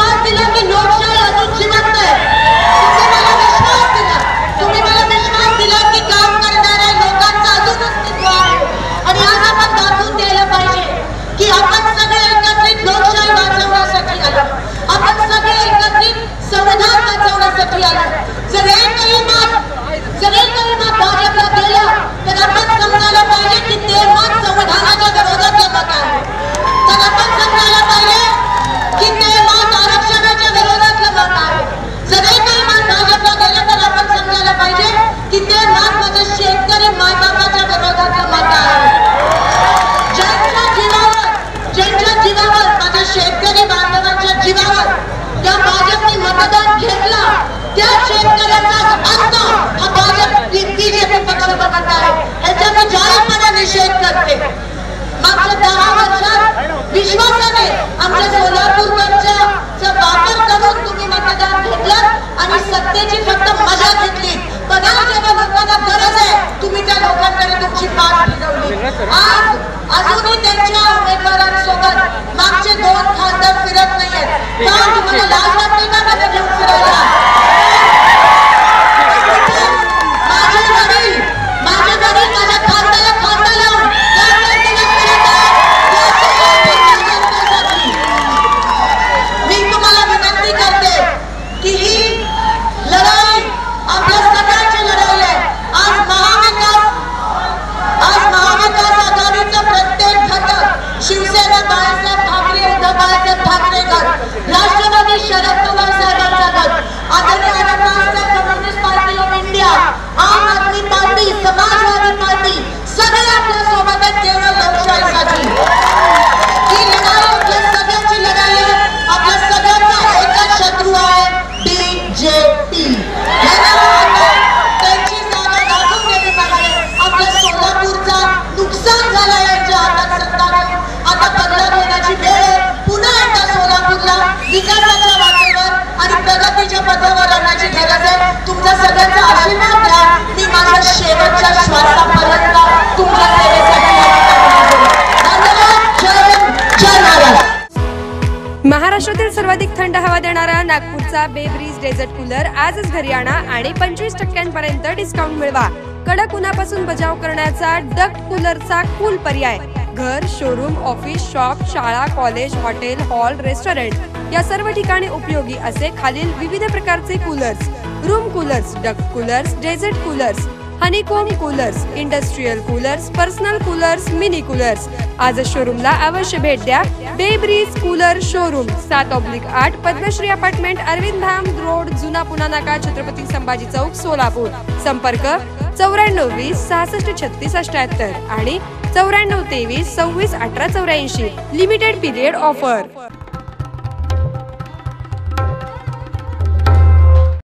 विश्वास दिला की लोकशाही अजून जिवंत आहे. तुम्ही मला विश्वास दिला की काम करणाऱ्या लोकांचं अजून अस्तित्व आहे. आणि आज आपण दाखवून द्यायला पाहिजे की आपण सगळे एकत्रित लोकशाही वाचवण्यासाठी आलो. आपण सगळे एकत्रित संविधान वाचवण्यासाठी आलो. जर एकही मत भाजपला गेलं तर आपण समजायला पाहिजे की ते मत संविधानाच्या विरोधातलं मत आहे. तर आपण समजायला पाहिजे की ते मत आरक्षणाच्या विरोधातलं मत आहे. जर एकही मत भाजपला गेलं तर आपण समजायला पाहिजे की ते मत माझ्या शेतकरी मायबापाच्या विरोधातलं मत आहे. ज्यांच्या जीवावर माझ्या शेतकरी बांधवांच्या जीवावर त्या भाजपने मतदान घेतलं त्या शेतकऱ्यांचा अन्न हा भाजप बीजेपी पक्ष बघत आहे. ह्याचा मी जाहीरपणे निषेध करते. मागच्या 10 वर्षात विश्वासाने आमच्या सोलापूरकरचा वापर करून तुम्ही मतदान घेतलं आणि सत्तेची फक्त मजा घेतली. पण आज जेव्हा लोकांना गरज आहे तुम्ही त्या लोकांकडे तुमची पाठ फिरवली. आज अजूनही त्यांच्या उमेदवारांसोबत मागचे 2 खासदार फिरत नाहीयेत. का तुम्हाला लाज वाटते का मला घेऊन फिरायला? माझ्या घरी माझ्या खांद्याला खांदा लावून मी तुम्हाला विनंती करते की ही लढाई आपल्या सगळ्यांची लढाई आहे. आज महाविकास आघाडीचा प्रत्येक घटक शिवसेना बाळासाहेब ठाकरे, उद्धव बाळासाहेब ठाकरे गट, राष्ट्रवादी शरद पवार साहेबांचा गट, आदरणीय Marxist communist party of India, आम आदमी पार्टी, समाजवादी पार्टी सगळे आपल्या सोबत आहेत केवळ लोकशाहीसाठी. ही लढाई आपल्या सगळ्यांची लढाई आहे. आपल्या सगळ्यांचा एकच शत्रू आहे बीजेपी. त्यांची जागा दाखवून देणे पाहिजे. आपल्या सोलापूरचा नुकसान झाला यांच्या हातात सत्ता घेऊन. आता बदला घेण्याची वेळ आहे. पुन्हा एकदा सोलापूरला विकासाच्या वाटेवर आणि प्रगतीच्या पथावर आणण्याची गरज आहे. तुमचा सगळ्यांचा आशीर्वाद द्या. मी माझ्या शेवटच्या श्वासापर्यंत तुमच्या सेवेसाठी धन्यवाद. जय हिंद, जय महाराष्ट्र. महाराष्ट्रातील सर्वाधिक थंड हवा देणारा नागपूरचा बेब्रीज डेझर्ट कूलर आजच घरी आणा आणि 25% डिस्काउंट मिळवा. कडक उन्हापासून बचाव करण्याचा डक्ट कूलरचा कूल पर्याय. घर, शोरूम, ऑफिस, शॉप, शाळा, कॉलेज, हॉटेल, हॉल, रेस्टॉरंट या सर्व ठिकाणी उपयोगी असे खालील विविध प्रकारचे coolers: room coolers, duct coolers, desert coolers, honeycomb coolers, industrial coolers, personal coolers, mini coolers. आज शोरूमला अवश्य भेट द्या. बेब्रीज cooler showroom 7/8 Padmashree apartment, Arvind Dham road, जुना पुणा नाका, छत्रपती संभाजी चौक, सोलापूर. संपर्क 94 20 66 36 78 आणि 94 23 26 18 84. Limited period offer.